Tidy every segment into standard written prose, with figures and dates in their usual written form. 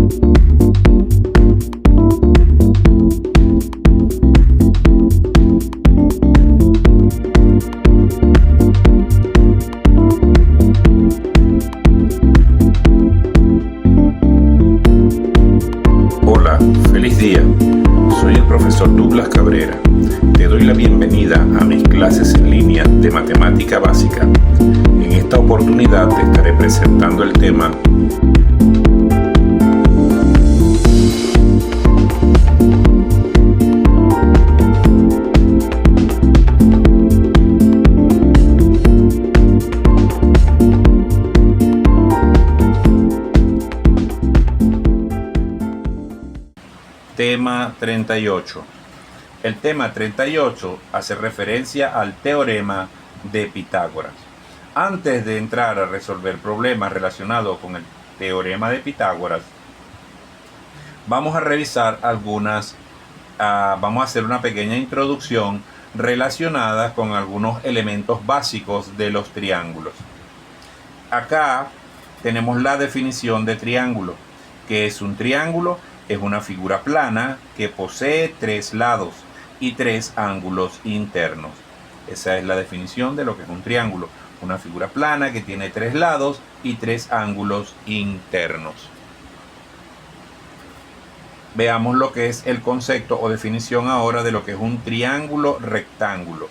Hola, feliz día. Soy el profesor Douglas Cabrera. Te doy la bienvenida a mis clases en línea de matemática básica. En esta oportunidad te estaré presentando el tema Tema 38. El tema 38 hace referencia al teorema de Pitágoras. Antes de entrar a resolver problemas relacionados con el teorema de Pitágoras, vamos a revisar vamos a hacer una pequeña introducción relacionada con algunos elementos básicos de los triángulos. Acá tenemos la definición de triángulo. ¿Qué es un triángulo? Es una figura plana que posee 3 lados y 3 ángulos internos. Esa es la definición de lo que es un triángulo. Una figura plana que tiene 3 lados y 3 ángulos internos. Veamos lo que es el concepto o definición ahora de lo que es un triángulo rectángulo.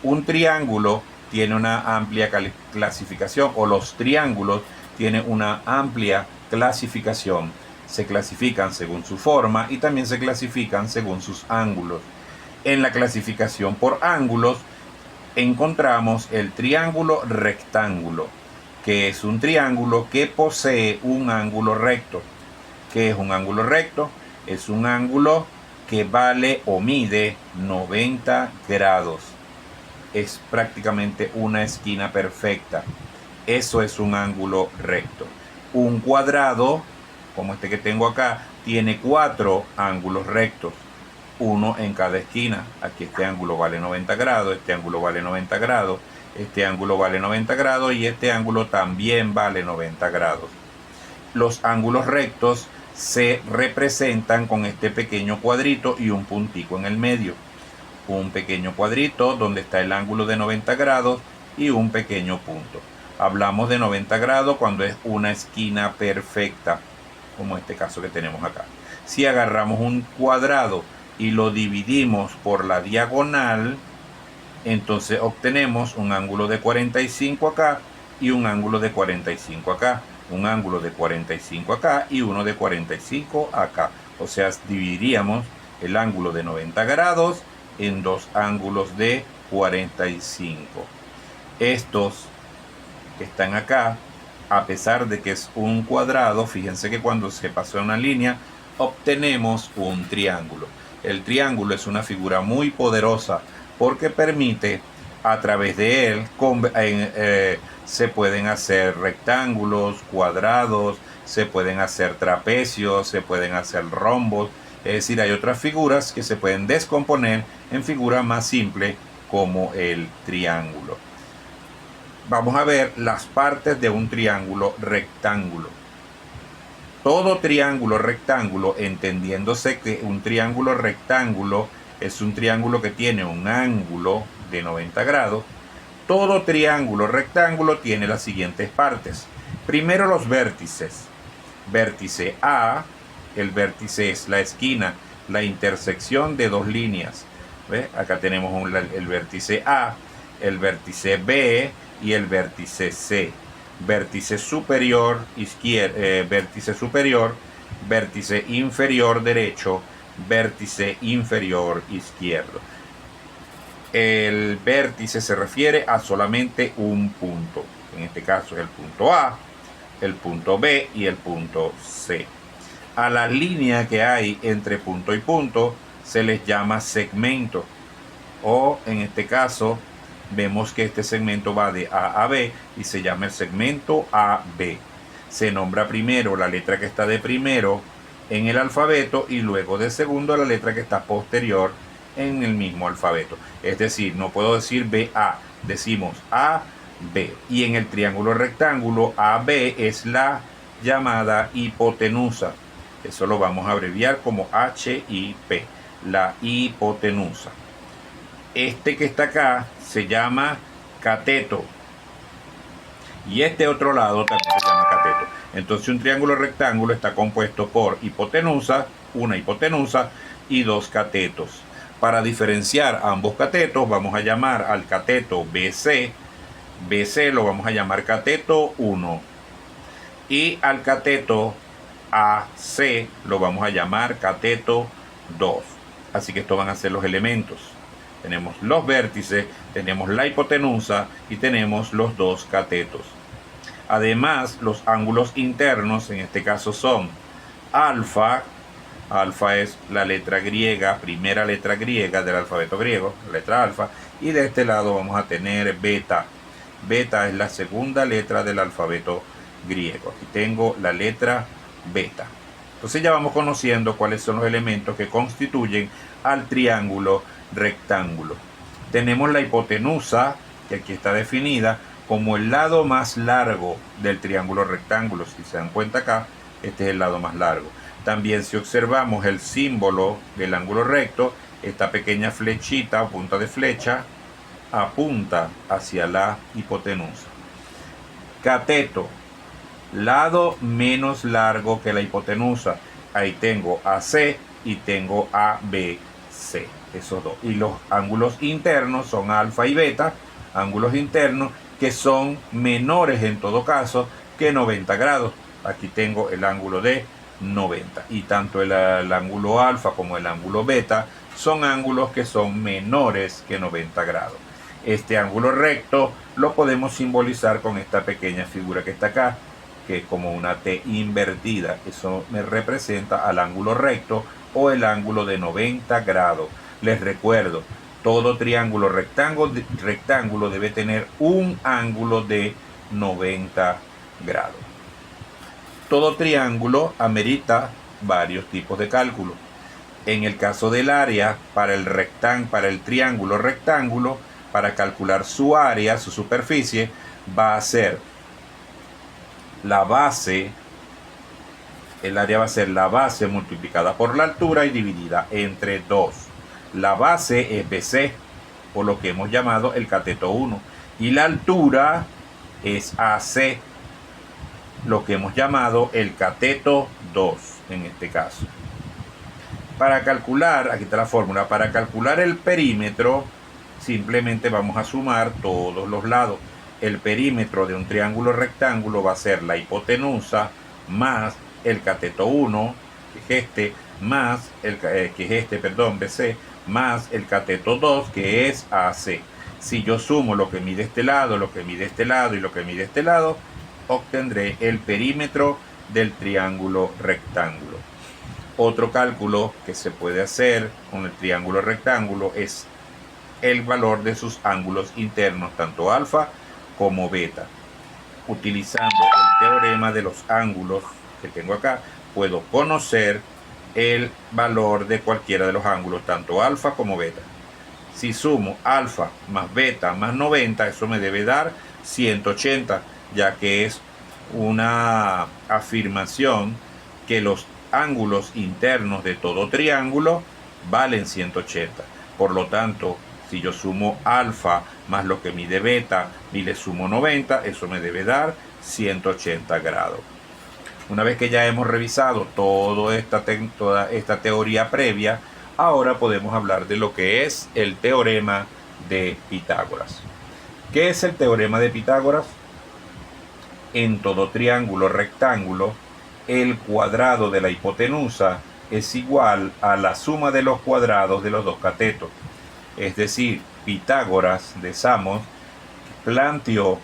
Un triángulo tiene una amplia clasificación, o los triángulos tienen una amplia clasificación. Se clasifican según su forma y también se clasifican según sus ángulos. En la clasificación por ángulos encontramos el triángulo rectángulo, que es un triángulo que posee un ángulo recto. ¿Qué es un ángulo recto? Es un ángulo que vale o mide 90 grados. Es prácticamente una esquina perfecta. Eso es un ángulo recto. Un cuadrado, como este que tengo acá, tiene 4 ángulos rectos, uno en cada esquina. Aquí este ángulo vale 90 grados, este ángulo vale 90 grados, este ángulo vale 90 grados y este ángulo también vale 90 grados. Los ángulos rectos se representan con este pequeño cuadrito y un puntico en el medio. Un pequeño cuadrito donde está el ángulo de 90 grados y un pequeño punto. Hablamos de 90 grados cuando es una esquina perfecta, como este caso que tenemos acá. Si agarramos un cuadrado y lo dividimos por la diagonal, entonces obtenemos un ángulo de 45 acá y un ángulo de 45 acá, un ángulo de 45 acá y uno de 45 acá. O sea, dividiríamos el ángulo de 90 grados en 2 ángulos de 45. Estos que están acá, a pesar de que es un cuadrado, fíjense que cuando se pasó una línea obtenemos un triángulo. El triángulo es una figura muy poderosa porque permite, a través de él, se pueden hacer rectángulos, cuadrados, se pueden hacer trapecios, se pueden hacer rombos. Es decir, hay otras figuras que se pueden descomponer en figuras más simples como el triángulo. Vamos a ver las partes de un triángulo rectángulo. Todo triángulo rectángulo, entendiéndose que un triángulo rectángulo es un triángulo que tiene un ángulo de 90 grados, todo triángulo rectángulo tiene las siguientes partes. Primero, los vértices. Vértice A, el vértice es la esquina, la intersección de dos líneas. ¿Ve? Acá tenemos el vértice A, el vértice B y el vértice C. Vértice superior izquierdo, vértice superior, vértice inferior derecho, vértice inferior izquierdo. El vértice se refiere a solamente un punto. En este caso es el punto A, el punto B y el punto C. A la línea que hay entre punto y punto se les llama segmento. O en este caso vemos que este segmento va de A a B y se llama el segmento AB. Se nombra primero la letra que está de primero en el alfabeto y luego de segundo la letra que está posterior en el mismo alfabeto. Es decir, no puedo decir BA, decimos AB. Y en el triángulo rectángulo AB es la llamada hipotenusa. Eso lo vamos a abreviar como HIP, la hipotenusa. Este que está acá se llama cateto. Y este otro lado también se llama cateto. Entonces un triángulo rectángulo está compuesto por hipotenusa, una hipotenusa y dos catetos. Para diferenciar ambos catetos vamos a llamar al cateto BC. BC lo vamos a llamar cateto 1. Y al cateto AC lo vamos a llamar cateto 2. Así que estos van a ser los elementos. Tenemos los vértices, tenemos la hipotenusa y tenemos los dos catetos. Además, los ángulos internos, en este caso son alfa. Alfa es la letra griega, primera letra griega del alfabeto griego, la letra alfa. Y de este lado vamos a tener beta. Beta es la segunda letra del alfabeto griego. Aquí tengo la letra beta. Entonces ya vamos conociendo cuáles son los elementos que constituyen al triángulo rectángulo. Tenemos la hipotenusa, que aquí está definida como el lado más largo del triángulo rectángulo. Si se dan cuenta acá, este es el lado más largo. También si observamos el símbolo del ángulo recto, esta pequeña flechita o punta de flecha apunta hacia la hipotenusa. Cateto, lado menos largo que la hipotenusa. Ahí tengo AC y tengo ABC, esos dos. Y los ángulos internos son alfa y beta, ángulos internos que son menores en todo caso que 90 grados. Aquí tengo el ángulo de 90. Y tanto el ángulo alfa como el ángulo beta son ángulos que son menores que 90 grados. Este ángulo recto lo podemos simbolizar con esta pequeña figura que está acá, que es como una T invertida. Eso me representa al ángulo recto o el ángulo de 90 grados. Les recuerdo, todo triángulo rectángulo debe tener un ángulo de 90 grados. Todo triángulo amerita varios tipos de cálculo. En el caso del área, para el triángulo rectángulo, para calcular su área, su superficie, va a ser la base, el área va a ser la base multiplicada por la altura y dividida entre 2. La base es BC, por lo que hemos llamado el cateto 1. Y la altura es AC, lo que hemos llamado el cateto 2 en este caso. Para calcular, aquí está la fórmula, para calcular el perímetro, simplemente vamos a sumar todos los lados. El perímetro de un triángulo rectángulo va a ser la hipotenusa más el cateto 1, que es este, más BC, más el cateto 2, que es AC. Si yo sumo lo que mide este lado, lo que mide este lado y lo que mide este lado, obtendré el perímetro del triángulo rectángulo. Otro cálculo que se puede hacer con el triángulo rectángulo es el valor de sus ángulos internos, tanto alfa como beta. Utilizando el teorema de los ángulos que tengo acá, puedo conocer el valor de cualquiera de los ángulos, tanto alfa como beta. Si sumo alfa más beta más 90, eso me debe dar 180, ya que es una afirmación que los ángulos internos de todo triángulo valen 180. Por lo tanto, si yo sumo alfa más lo que mide beta y le sumo 90, eso me debe dar 180 grados. Una vez que ya hemos revisado toda esta teoría previa, ahora podemos hablar de lo que es el teorema de Pitágoras. ¿Qué es el teorema de Pitágoras? En todo triángulo rectángulo, el cuadrado de la hipotenusa es igual a la suma de los cuadrados de los dos catetos. Es decir, Pitágoras de Samos planteó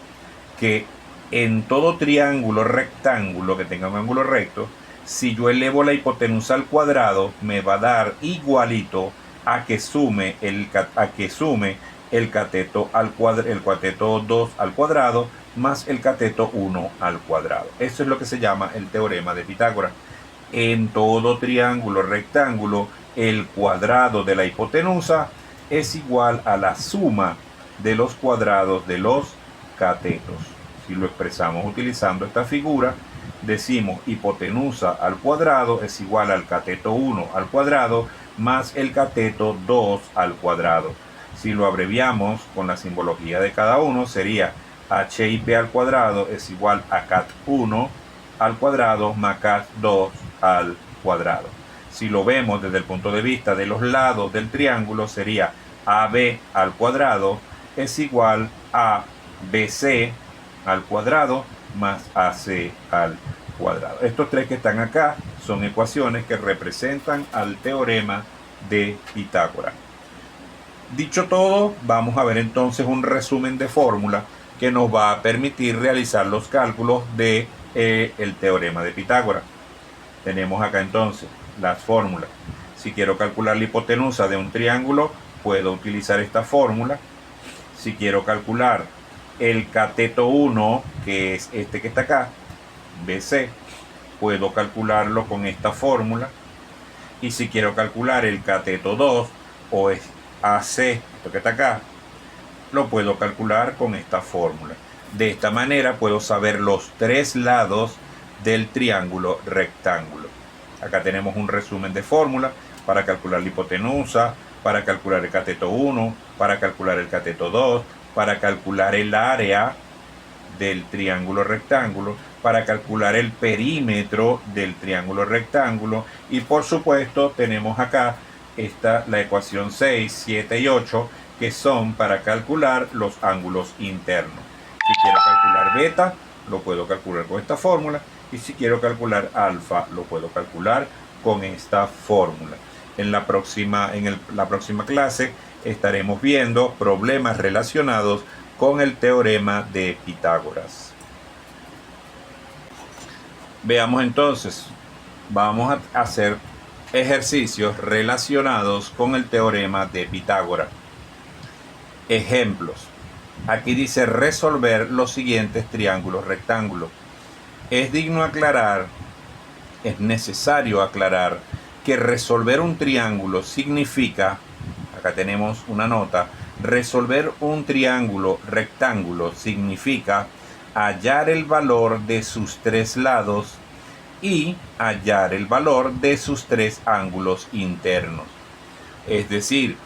que en todo triángulo rectángulo que tenga un ángulo recto, si yo elevo la hipotenusa al cuadrado, me va a dar igualito a que sume el cateto el cateto 2 al cuadrado más el cateto 1 al cuadrado. Eso es lo que se llama el teorema de Pitágoras. En todo triángulo rectángulo, el cuadrado de la hipotenusa es igual a la suma de los cuadrados de los catetos. Si lo expresamos utilizando esta figura, decimos hipotenusa al cuadrado es igual al cateto 1 al cuadrado más el cateto 2 al cuadrado. Si lo abreviamos con la simbología de cada uno, sería HIP al cuadrado es igual a cat 1 al cuadrado más cat 2 al cuadrado. Si lo vemos desde el punto de vista de los lados del triángulo, sería AB al cuadrado es igual a BC al cuadrado más AC al cuadrado. Estos tres que están acá son ecuaciones que representan al teorema de Pitágoras. Dicho todo, vamos a ver entonces un resumen de fórmula que nos va a permitir realizar los cálculos de el teorema de Pitágoras. Tenemos acá entonces las fórmulas. Si quiero calcular la hipotenusa de un triángulo, puedo utilizar esta fórmula. Si quiero calcular el cateto 1, que es este que está acá, BC, puedo calcularlo con esta fórmula. Y si quiero calcular el cateto 2, o es AC, esto que está acá, lo puedo calcular con esta fórmula. De esta manera puedo saber los tres lados del triángulo rectángulo. Acá tenemos un resumen de fórmula para calcular la hipotenusa, para calcular el cateto 1, para calcular el cateto 2, para calcular el área del triángulo rectángulo, para calcular el perímetro del triángulo rectángulo, y por supuesto tenemos acá la ecuación 6, 7 y 8, que son para calcular los ángulos internos. Si quiero calcular beta, lo puedo calcular con esta fórmula, y si quiero calcular alfa, lo puedo calcular con esta fórmula. En la próxima clase estaremos viendo problemas relacionados con el teorema de Pitágoras. Veamos entonces, vamos a hacer ejercicios relacionados con el teorema de Pitágoras. Ejemplos. Aquí dice resolver los siguientes triángulos rectángulos. Es necesario aclarar que resolver un triángulo significa, acá tenemos una nota, resolver un triángulo rectángulo significa hallar el valor de sus tres lados y hallar el valor de sus tres ángulos internos. Es decir,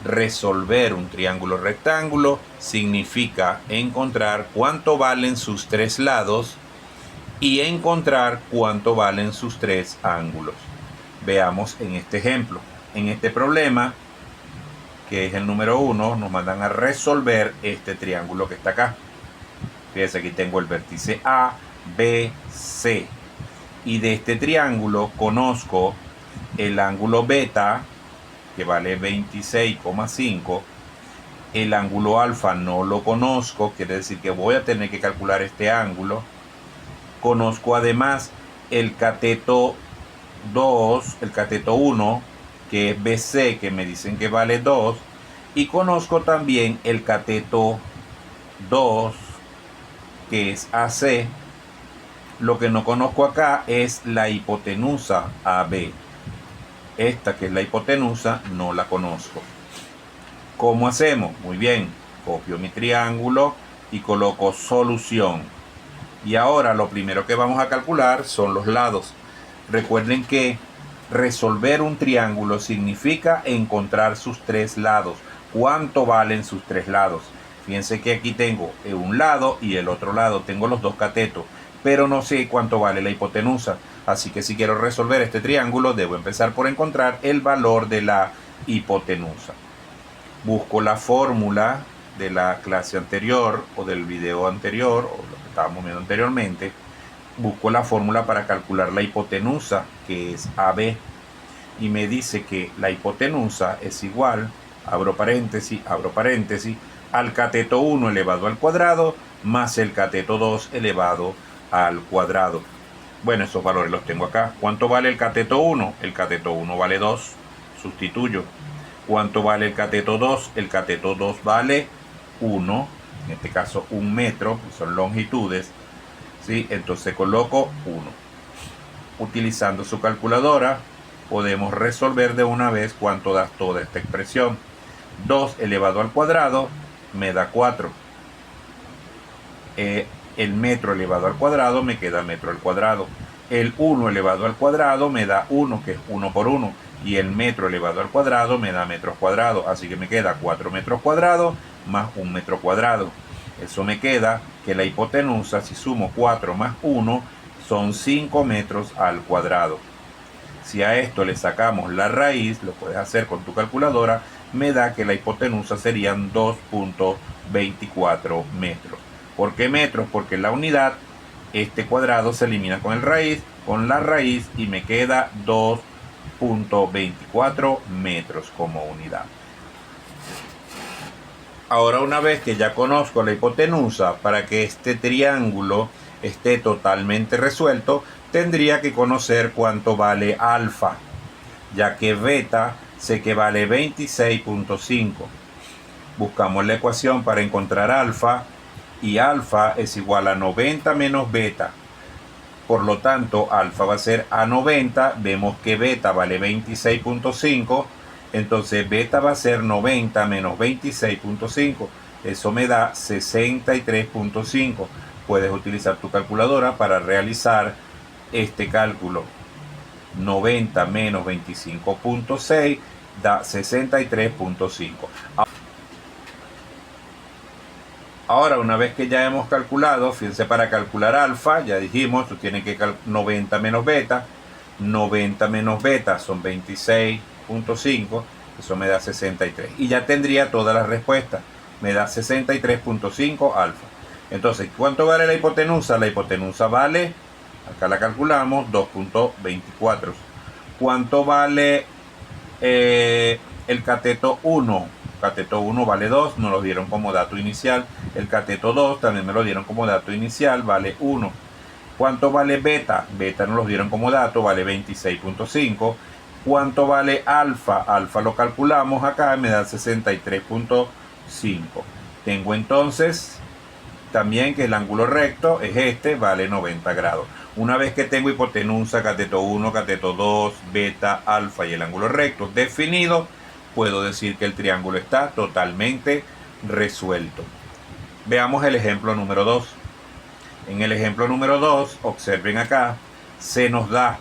resolver un triángulo rectángulo significa encontrar cuánto valen sus tres lados y encontrar cuánto valen sus tres ángulos. Veamos en este ejemplo. En este problema, que es el número 1, nos mandan a resolver este triángulo que está acá. Fíjense, aquí tengo el vértice A, B, C. Y de este triángulo conozco el ángulo beta, que vale 26,5. El ángulo alfa no lo conozco, quiere decir que voy a tener que calcular este ángulo. Conozco además el cateto 2, el cateto 1, que es BC, que me dicen que vale 2. Y conozco también el cateto 2, que es AC. Lo que no conozco acá es la hipotenusa AB. Esta que es la hipotenusa no la conozco. ¿Cómo hacemos? Muy bien, copio mi triángulo y coloco solución. Y ahora lo primero que vamos a calcular son los lados. Recuerden que resolver un triángulo significa encontrar sus tres lados. ¿Cuánto valen sus tres lados? Fíjense que aquí tengo un lado y el otro lado. Tengo los dos catetos, pero no sé cuánto vale la hipotenusa. Así que si quiero resolver este triángulo, debo empezar por encontrar el valor de la hipotenusa. Busco la fórmula de la clase anterior o del video anterior, o lo que estábamos viendo anteriormente. Busco la fórmula para calcular la hipotenusa, que es AB. Y me dice que la hipotenusa es igual, abro paréntesis, al cateto 1 elevado al cuadrado más el cateto 2 elevado al cuadrado. Bueno, esos valores los tengo acá. ¿Cuánto vale el cateto 1? El cateto 1 vale 2. Sustituyo. ¿Cuánto vale el cateto 2? El cateto 2 vale 1. En este caso 1 metro, son longitudes. ¿Sí? Entonces coloco 1. Utilizando su calculadora, podemos resolver de una vez cuánto da toda esta expresión. 2 elevado al cuadrado me da 4. El metro elevado al cuadrado me queda metro al cuadrado. El 1 elevado al cuadrado me da 1, que es 1 por 1. Y el metro elevado al cuadrado me da metros cuadrados. Así que me queda 4 metros cuadrados más 1 metro cuadrado. Eso me queda que la hipotenusa, si sumo 4 más 1, son 5 metros al cuadrado. Si a esto le sacamos la raíz, lo puedes hacer con tu calculadora, me da que la hipotenusa serían 2.24 metros. ¿Por qué metros? Porque en la unidad, este cuadrado se elimina con la raíz y me queda 2.24 metros como unidad. Ahora, una vez que ya conozco la hipotenusa, para que este triángulo esté totalmente resuelto, tendría que conocer cuánto vale alfa, ya que beta sé que vale 26.5. Buscamos la ecuación para encontrar alfa, y alfa es igual a 90 menos beta. Por lo tanto, alfa va a ser a 90. Vemos que beta vale 26.5. Entonces beta va a ser 90 menos 26.5. Eso me da 63.5. Puedes utilizar tu calculadora para realizar este cálculo. 90 menos 25.6 da 63.5. Ahora, una vez que ya hemos calculado, fíjense, para calcular alfa, ya dijimos, tú tienes que 90 menos beta. 90 menos beta son 26.5, eso me da 63. Y ya tendría todas las respuestas. Me da 63.5 alfa. Entonces, ¿cuánto vale la hipotenusa? La hipotenusa vale, acá la calculamos, 2.24. ¿Cuánto vale el cateto 1? Cateto 1 vale 2, nos lo dieron como dato inicial. El cateto 2 también me lo dieron como dato inicial, vale 1. ¿Cuánto vale beta? Beta nos lo dieron como dato, vale 26.5. ¿Cuánto vale alfa? Alfa lo calculamos acá y me da 63.5. Tengo entonces también que el ángulo recto es este, vale 90 grados. Una vez que tengo hipotenusa, cateto 1, cateto 2, beta, alfa y el ángulo recto definido, puedo decir que el triángulo está totalmente resuelto. Veamos el ejemplo número 2. En el ejemplo número 2, observen acá, se nos da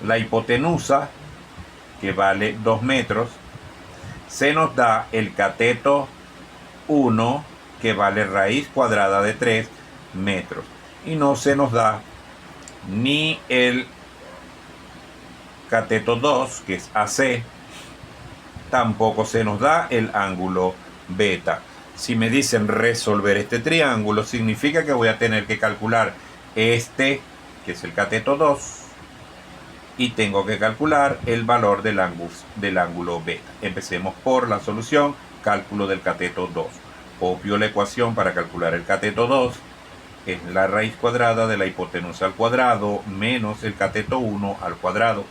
la hipotenusa, que vale 2 metros. Se nos da el cateto 1, que vale raíz cuadrada de 3 metros. Y no se nos da ni el cateto 2, que es AC, tampoco se nos da el ángulo beta. Si me dicen resolver este triángulo, significa que voy a tener que calcular este, que es el cateto 2, y tengo que calcular el valor del ángulo beta. Empecemos por la solución, cálculo del cateto 2. Copio la ecuación para calcular el cateto 2, es la raíz cuadrada de la hipotenusa al cuadrado menos el cateto 1 al cuadrado.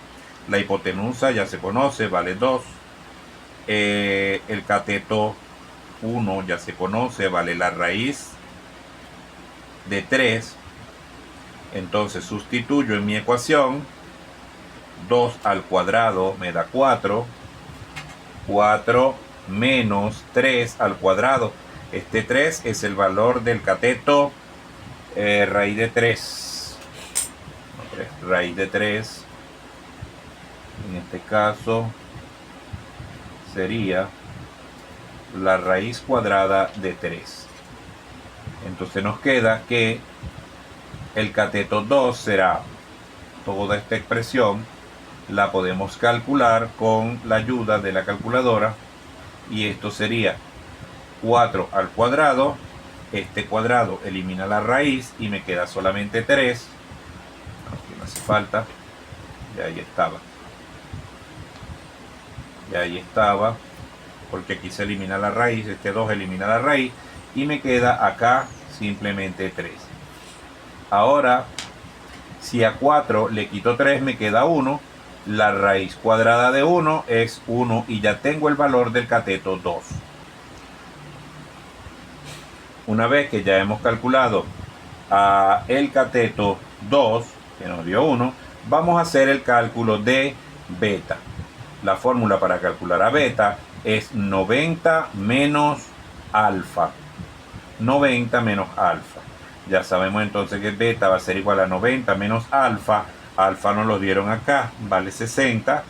La hipotenusa ya se conoce, vale 2. El cateto 1 ya se conoce, vale la raíz de 3. Entonces sustituyo en mi ecuación. 2 al cuadrado me da 4. 4 menos 3 al cuadrado. Este 3 es el valor del cateto raíz de 3. Raíz de 3. En este caso sería la raíz cuadrada de 3. Entonces nos queda que el cateto 2 será toda esta expresión. La podemos calcular con la ayuda de la calculadora. Y esto sería 4 al cuadrado. Este cuadrado elimina la raíz y me queda solamente 3. Aquí no hace falta. Ya ahí estaba. Ya ahí estaba. Porque aquí se elimina la raíz. Este 2 elimina la raíz. Y me queda acá simplemente 3. Ahora, si a 4 le quito 3, me queda 1. La raíz cuadrada de 1 es 1 y ya tengo el valor del cateto 2. Una vez que ya hemos calculado el cateto 2, que nos dio 1, vamos a hacer el cálculo de beta. La fórmula para calcular a beta es 90 menos alfa. 90 menos alfa. Ya sabemos entonces que beta va a ser igual a 90 menos alfa. Alfa nos lo dieron acá, vale 60.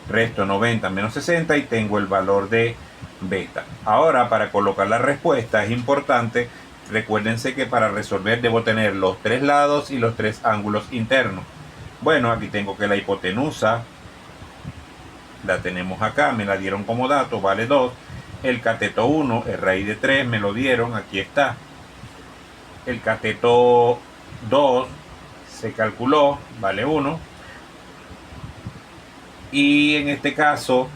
Resto 90 menos 60 y tengo el valor de beta. Ahora, para colocar la respuesta es importante, recuérdense que para resolver debo tener los tres lados y los tres ángulos internos. Bueno, aquí tengo que la hipotenusa la tenemos acá, me la dieron como dato, vale 2. El cateto 1 es raíz de 3, me lo dieron, aquí está. El cateto 2 se calculó, vale 1. Y en este caso,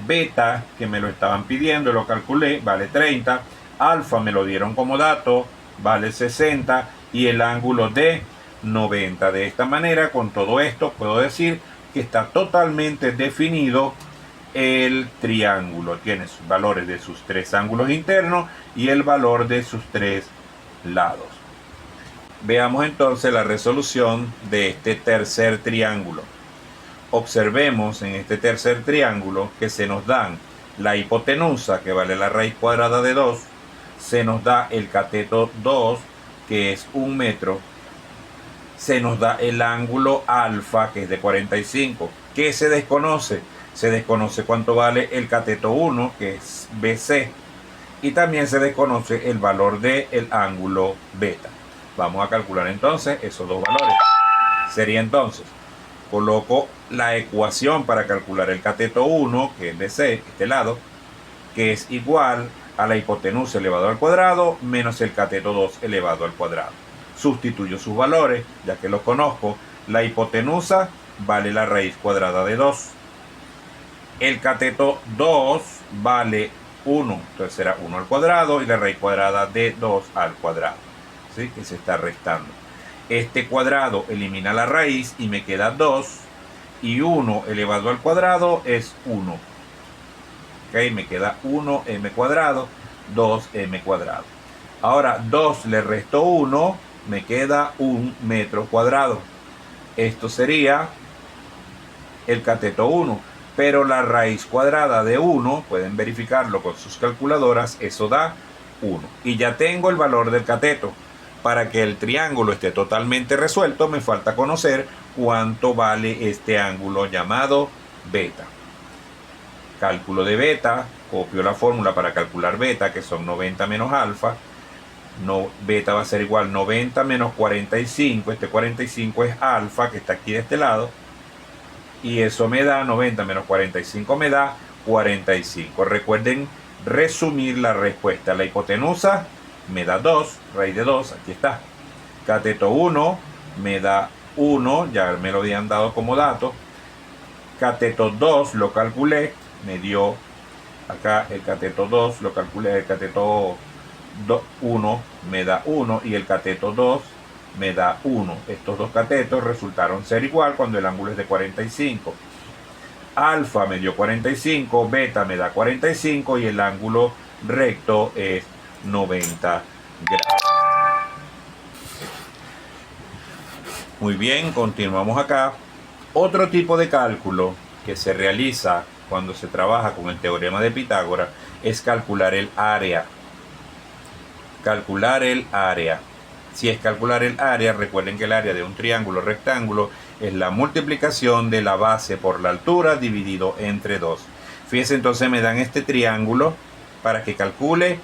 beta, que me lo estaban pidiendo, lo calculé, vale 30. Alfa me lo dieron como dato, vale 60. Y el ángulo de 90. De esta manera, con todo esto, puedo decir que está totalmente definido el triángulo. Tiene sus valores de sus tres ángulos internos y el valor de sus tres lados. Veamos entonces la resolución de este tercer triángulo. Observemos en este tercer triángulo que se nos dan la hipotenusa, que vale la raíz cuadrada de 2, se nos da el cateto 2, que es 1 metro, se nos da el ángulo alfa, que es de 45. ¿Qué se desconoce? Se desconoce cuánto vale el cateto 1, que es BC, y también se desconoce el valor del ángulo beta. Vamos a calcular entonces esos dos valores. Sería entonces, coloco la ecuación para calcular el cateto 1, que es BC, este lado, que es igual a la hipotenusa elevado al cuadrado menos el cateto 2 elevado al cuadrado. Sustituyo sus valores, ya que los conozco. La hipotenusa vale la raíz cuadrada de 2. El cateto 2 vale 1, entonces será 1 al cuadrado y la raíz cuadrada de 2 al cuadrado, ¿sí? Que se está restando. Este cuadrado elimina la raíz y me queda 2, y 1 elevado al cuadrado es 1. ¿Okay? Me queda 1m cuadrado, 2m cuadrado. Ahora 2 le resto 1, me queda 1 metro cuadrado. Esto sería el cateto 1, pero la raíz cuadrada de 1, pueden verificarlo con sus calculadoras, eso da 1. Y ya tengo el valor del cateto. Para que el triángulo esté totalmente resuelto, me falta conocer cuánto vale este ángulo llamado beta. Cálculo de beta, copio la fórmula para calcular beta, que son 90 menos alfa. Beta va a ser igual 90 menos 45, este 45 es alfa, que está aquí de este lado, y eso me da 90 menos 45 me da 45. Recuerden resumir la respuesta. La hipotenusa me da 2, raíz de 2, aquí está. Cateto 1 me da 1, ya me lo habían dado como dato. Cateto 2 lo calculé, me dio acá el cateto 2, lo calculé, el cateto 1 me da 1 y el cateto 2 me da 1. Estos dos catetos resultaron ser igual cuando el ángulo es de 45. Alfa me dio 45, beta me da 45 y el ángulo recto es 90 grados. Muy bien, continuamos acá. Otro tipo de cálculo que se realiza cuando se trabaja con el teorema de Pitágoras es calcular el área. Calcular el área. Si es calcular el área, recuerden que el área de un triángulo rectángulo es la multiplicación de la base por la altura dividido entre 2. Fíjense, entonces me dan este triángulo para que calcule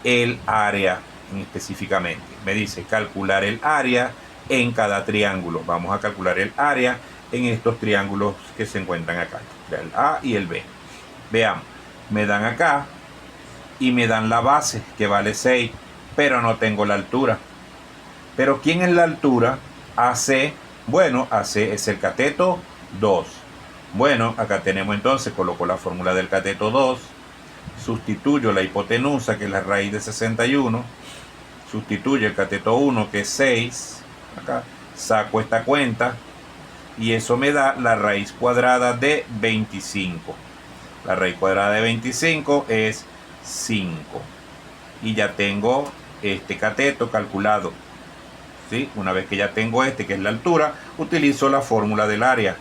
el área específicamente. Me dice calcular el área en cada triángulo. Vamos a calcular el área en estos triángulos que se encuentran acá, el A y el B. Veamos, me dan acá y me dan la base que vale 6, pero no tengo la altura. Pero ¿quién es la altura? AC. Bueno, AC es el cateto 2. Bueno, acá tenemos entonces, coloco la fórmula del cateto 2, sustituyo la hipotenusa, que es la raíz de 61, sustituyo el cateto 1, que es 6, acá saco esta cuenta y eso me da la raíz cuadrada de 25. La raíz cuadrada de 25 es 5 y ya tengo este cateto calculado. ¿Sí? Una vez que ya tengo que es la altura, utilizo la fórmula del área.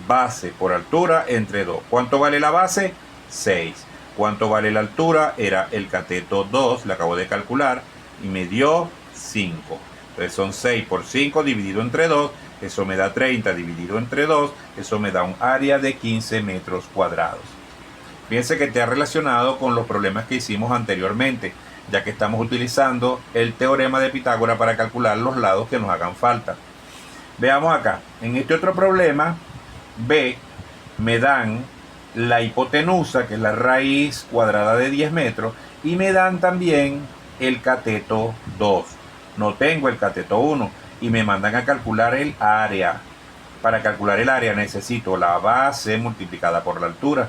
Base por altura entre 2. ¿Cuánto vale la base? 6. ¿Cuánto vale la altura? Era el cateto 2, la acabo de calcular, y me dio 5. Entonces son 6 por 5 dividido entre 2, eso me da 30 dividido entre 2, eso me da un área de 15 metros cuadrados. Fíjense que te ha relacionado con los problemas que hicimos anteriormente, ya que estamos utilizando el teorema de Pitágoras para calcular los lados que nos hagan falta. Veamos acá, en este otro problema, B, me dan la hipotenusa, que es la raíz cuadrada de 10 metros, y me dan también el cateto 2. No tengo el cateto 1 y me mandan a calcular el área. Para calcular el área necesito la base multiplicada por la altura.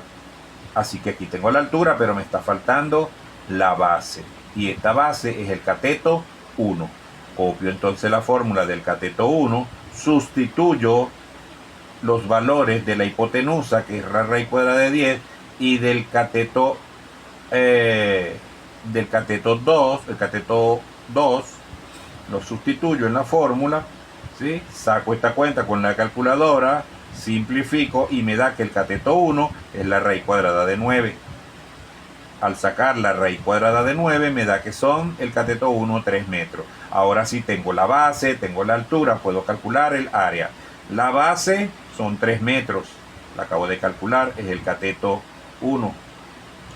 Así que aquí tengo la altura, pero me está faltando la base. Y esta base es el cateto 1. Copio entonces la fórmula del cateto 1, sustituyo los valores de la hipotenusa, que es la raíz cuadrada de 10, y del cateto 2, el cateto 2, lo sustituyo en la fórmula, ¿sí? Saco esta cuenta con la calculadora, simplifico y me da que el cateto 1 es la raíz cuadrada de 9. Al sacar la raíz cuadrada de 9 me da que son el cateto 1 3 metros. Ahora sí tengo la base, tengo la altura, puedo calcular el área. La base son 3 metros, la acabo de calcular, es el cateto 1.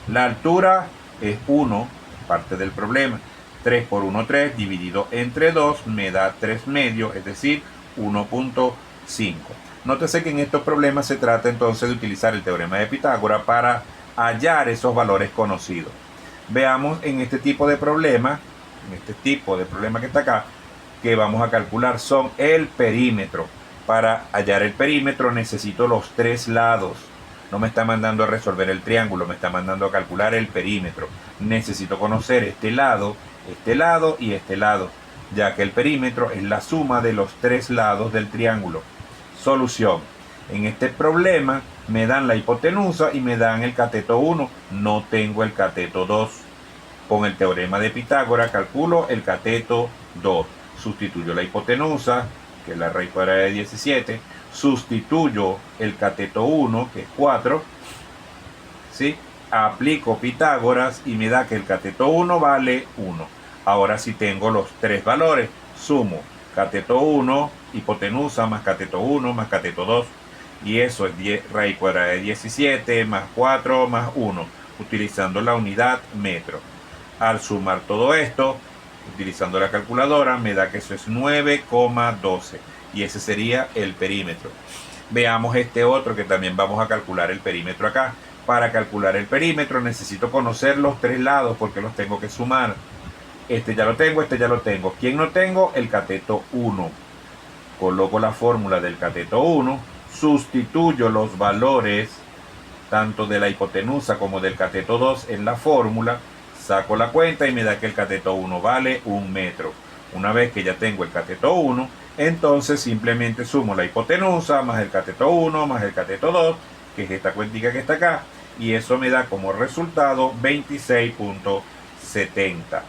La altura es 1, parte del problema. 3 por 1, 3, dividido entre 2 me da 3 medios, es decir, 1.5. Nótese que en estos problemas se trata entonces de utilizar el teorema de Pitágoras para hallar esos valores conocidos. Veamos en este tipo de problema, que está acá, que vamos a calcular son el perímetro. Para hallar el perímetro necesito los 3 lados. No me está mandando a resolver el triángulo, me está mandando a calcular el perímetro. Necesito conocer este lado y este lado, ya que el perímetro es la suma de los 3 lados del triángulo. Solución. En este problema me dan la hipotenusa y me dan el cateto 1. No tengo el cateto 2. Con el teorema de Pitágoras calculo el cateto 2. Sustituyo la hipotenusa, que es la raíz cuadrada de 17. Sustituyo el cateto 1, que es 4. ¿Sí? Aplico Pitágoras y me da que el cateto 1 vale 1. Ahora sí tengo los 3 valores. Sumo cateto 1, hipotenusa, más cateto 1, más cateto 2. Y eso es 10, raíz cuadrada de 17, más 4, más 1. Utilizando la unidad metro. Al sumar todo esto, utilizando la calculadora, me da que eso es 9,12. Y ese sería el perímetro. Veamos este otro que también vamos a calcular el perímetro acá. Para calcular el perímetro necesito conocer los 3 lados porque los tengo que sumar. Este ya lo tengo, este ya lo tengo. ¿Quién no tengo? El cateto 1. Coloco la fórmula del cateto 1, sustituyo los valores tanto de la hipotenusa como del cateto 2 en la fórmula, saco la cuenta y me da que el cateto 1 vale 1 metro. Una vez que ya tengo el cateto 1, entonces simplemente sumo la hipotenusa más el cateto 1 más el cateto 2, que es esta cuentica que está acá, y eso me da como resultado 26.70.